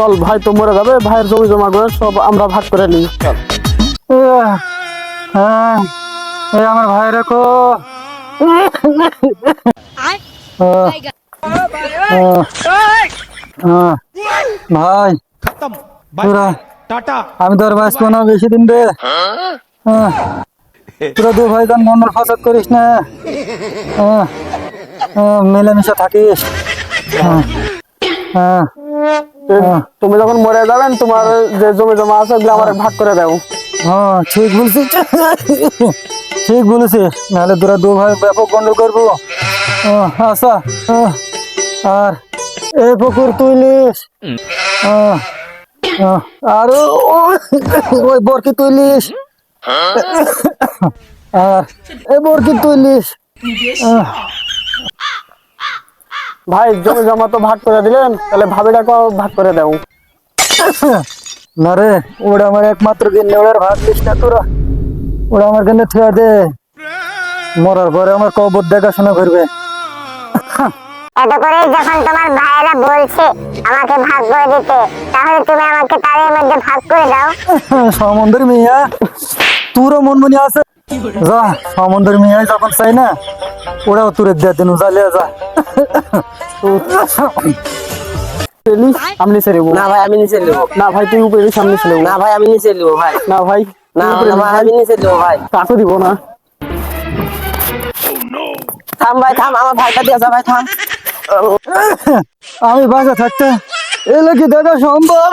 চল ভাই তো মরে যাবে, ভাইয়ের জমি জমা করে সব আমরা ভাগ করে নিই চল। হ্যাঁ এই আমার ভাইরা কো ভাই खत्म তোরা टाटा আমি তোর বাঁচবো না বেশি দিন রে। তোরা দু ভাই গান মন্ডল ফাসাদ করিস না, মেলামেশা থাকিস। তুমি যখন মরে যাবেন তোমার যে জমি জমা আছে ওগুলো আমার ভাগ করে দাও। হ্যাঁ ঠিক বলছিস, ঠিক বলেছিস, নাহলে তোরা দু ভাই ব্যাপক গন্ডল করবো। আচ্ছা আর এই পুকুর তুইলিস, আর ওই বরকি তুইলিস, আর এই বরকি তুইলিস। ভাই জমি জমা তো ভাগ করে দিলেন, তাহলে ভাবিটাকেও ভাগ করে দাও। না রে, ওটা আমার একমাত্র গিন্নি, ওটার ভাগ দিস না তোরা, ওটা আমার কেন ঠেয়া দে, মরার পরে আমার কবর দেখাশোনা করবে। এত করে যখন তোমার ভাইয়েরা বলছে আমাকে ভাগ করে দিতে, তাহলে তুমি আমাকে তাদের মধ্যে ভাগ করে দাও। সমুদ্র মিয়া তোরও মন মনে আছে, যা সমুদ্র মিয়া যখন চাই না ওরাও তোরে দিয়ে দিন, জ্বালিয়ে যা। আমি নিচে নেবো। না ভাই আমি নিচে নেবো। না ভাই তুই উপরে সামনে ছিল না ভাই আমি নিচে নেবো ভাই। না ভাই না ভাই আমি নিচে নেবো ভাই। কাকু দিব না। থাম ভাই থাম, আমার ভাইটা দিয়ে যা ভাই থাম। আমি বাসা থাকতে এলে কি দেখা সম্ভব?